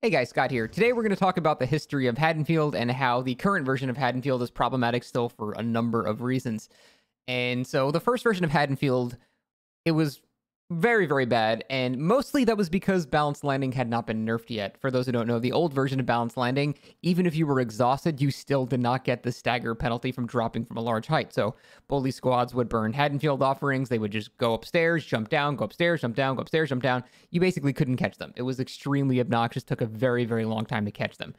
Hey guys, Scott here. Today we're going to talk about the history of Haddonfield and how the current version of Haddonfield is problematic still for a number of reasons. And so the first version of Haddonfield, it was very, very bad, and mostly that was because Balanced Landing had not been nerfed yet. For those who don't know, the old version of Balanced Landing, even if you were exhausted, you still did not get the stagger penalty from dropping from a large height. So bully squads would burn Haddonfield offerings. They would just go upstairs, jump down, go upstairs, jump down, go upstairs, jump down. You basically couldn't catch them. It was extremely obnoxious, took a very, very long time to catch them.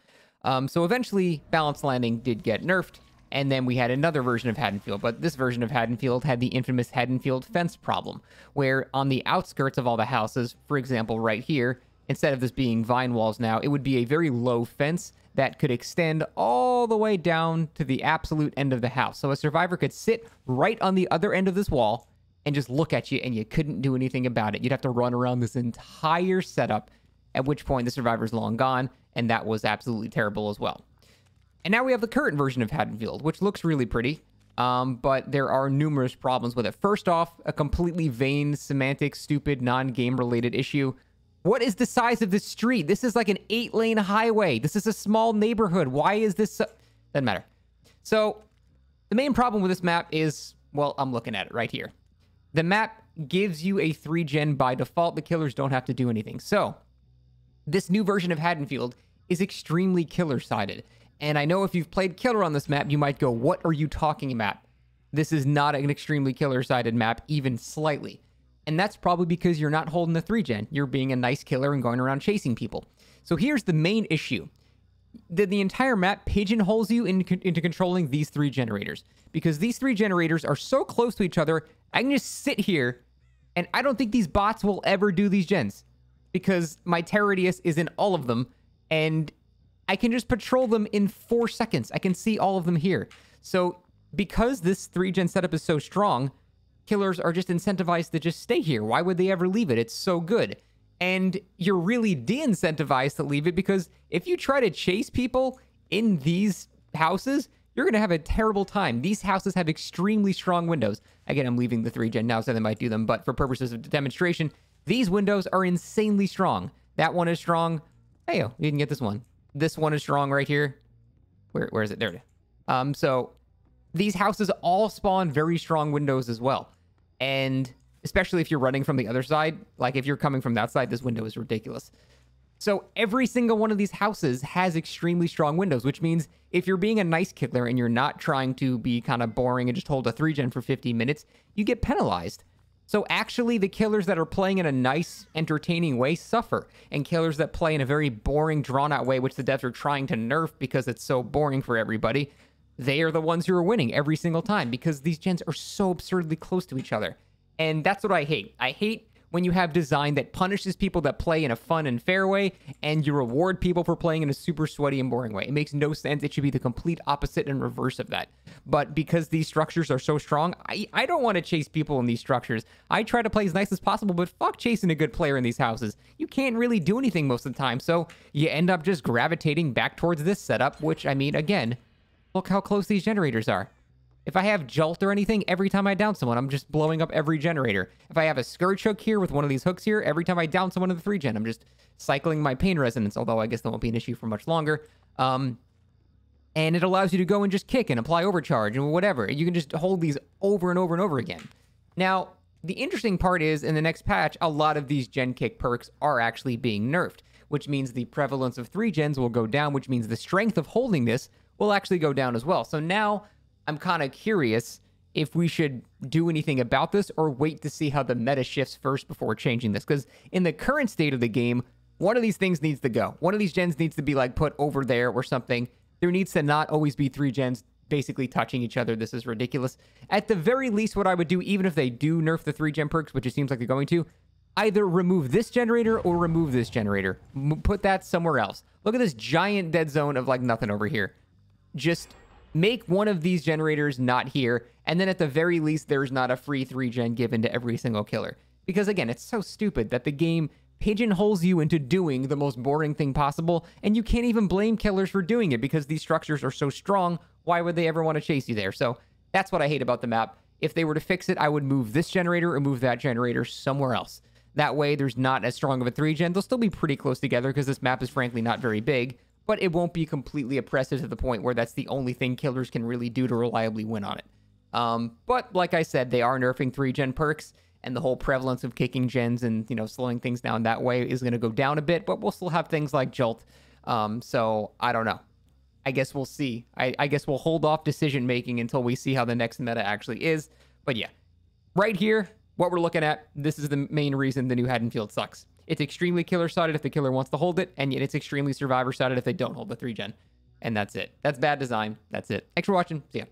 So eventually, Balanced Landing did get nerfed. And then we had another version of Haddonfield, but this version of Haddonfield had the infamous Haddonfield fence problem, where on the outskirts of all the houses, for example, right here, instead of this being vine walls now, it would be a very low fence that could extend all the way down to the absolute end of the house. So a survivor could sit right on the other end of this wall and just look at you, and you couldn't do anything about it. You'd have to run around this entire setup, at which point the survivor's long gone, and that was absolutely terrible as well. And now we have the current version of Haddonfield, which looks really pretty, but there are numerous problems with it. First off, a completely vain, semantic, stupid, non-game related issue. What is the size of this street? This is like an 8-lane highway. This is a small neighborhood. Why is this so... Doesn't matter. So, the main problem with this map is, well, I'm looking at it right here. The map gives you a 3-gen by default. The killers don't have to do anything. So, this new version of Haddonfield is extremely killer-sided. And I know if you've played Killer on this map, you might go, what are you talking about? This is not an extremely killer-sided map, even slightly. And that's probably because you're not holding the 3-gen. You're being a nice killer and going around chasing people. So here's the main issue. The entire map pigeonholes you into controlling these 3 generators. Because these 3 generators are so close to each other, I can just sit here, and I don't think these bots will ever do these gens. Because my terror radius is in all of them, and I can just patrol them in 4 seconds. I can see all of them here. So because this 3-gen setup is so strong, killers are just incentivized to just stay here. Why would they ever leave it? It's so good. And you're really de-incentivized to leave it because if you try to chase people in these houses, you're going to have a terrible time. These houses have extremely strong windows. Again, I'm leaving the 3-gen now, so they might do them, but for purposes of demonstration, these windows are insanely strong. That one is strong. Hey, you can get this one. This one is strong right here. Where is it? There it is. So these houses all spawn very strong windows as well. And especially if you're running from the other side, like if you're coming from that side, this window is ridiculous. So every single one of these houses has extremely strong windows, which means if you're being a nice killer and you're not trying to be kind of boring and just hold a 3-gen for 15 minutes, you get penalized. So actually, the killers that are playing in a nice, entertaining way suffer. And killers that play in a very boring, drawn-out way, which the devs are trying to nerf because it's so boring for everybody, they are the ones who are winning every single time because these gens are so absurdly close to each other. And that's what I hate. I hate when you have design that punishes people that play in a fun and fair way, and you reward people for playing in a super sweaty and boring way. It makes no sense. It should be the complete opposite and reverse of that. But because these structures are so strong, I don't want to chase people in these structures. I try to play as nice as possible, but fuck chasing a good player in these houses. You can't really do anything most of the time, so you end up just gravitating back towards this setup, which, I mean, again, look how close these generators are. If I have Jolt or anything, every time I down someone, I'm just blowing up every generator. If I have a Scourge Hook here with one of these hooks here, every time I down someone in the 3-gen, I'm just cycling my pain resonance, although I guess that won't be an issue for much longer. And it allows you to go and just kick and apply overcharge and whatever. You can just hold these over and over and over again. Now, the interesting part is, in the next patch, a lot of these gen kick perks are actually being nerfed, which means the prevalence of 3-gens will go down, which means the strength of holding this will actually go down as well. So now I'm kind of curious if we should do anything about this or wait to see how the meta shifts first before changing this. Because in the current state of the game, one of these things needs to go. One of these gens needs to be like put over there or something. There needs to not always be 3 gens basically touching each other. This is ridiculous. At the very least, what I would do, even if they do nerf the 3-gen perks, which it seems like they're going to, either remove this generator or remove this generator. Put that somewhere else. Look at this giant dead zone of like nothing over here. Just make one of these generators not here, and then at the very least, there's not a free 3-gen given to every single killer. Because again, it's so stupid that the game pigeonholes you into doing the most boring thing possible, and you can't even blame killers for doing it because these structures are so strong. Why would they ever want to chase you there? So that's what I hate about the map. If they were to fix it, I would move this generator or move that generator somewhere else. That way, there's not as strong of a 3-gen. They'll still be pretty close together because this map is frankly not very big, but it won't be completely oppressive to the point where that's the only thing killers can really do to reliably win on it. But like I said, they are nerfing 3-gen perks, and the whole prevalence of kicking gens and, slowing things down that way is going to go down a bit, but we'll still have things like Jolt. So I don't know. I guess we'll see. I guess we'll hold off decision making until we see how the next meta actually is. But yeah, right here, what we're looking at, this is the main reason the new Haddonfield sucks. It's extremely killer-sided if the killer wants to hold it, and yet it's extremely survivor-sided if they don't hold the 3-gen. And that's it. That's bad design. That's it. Thanks for watching. See ya.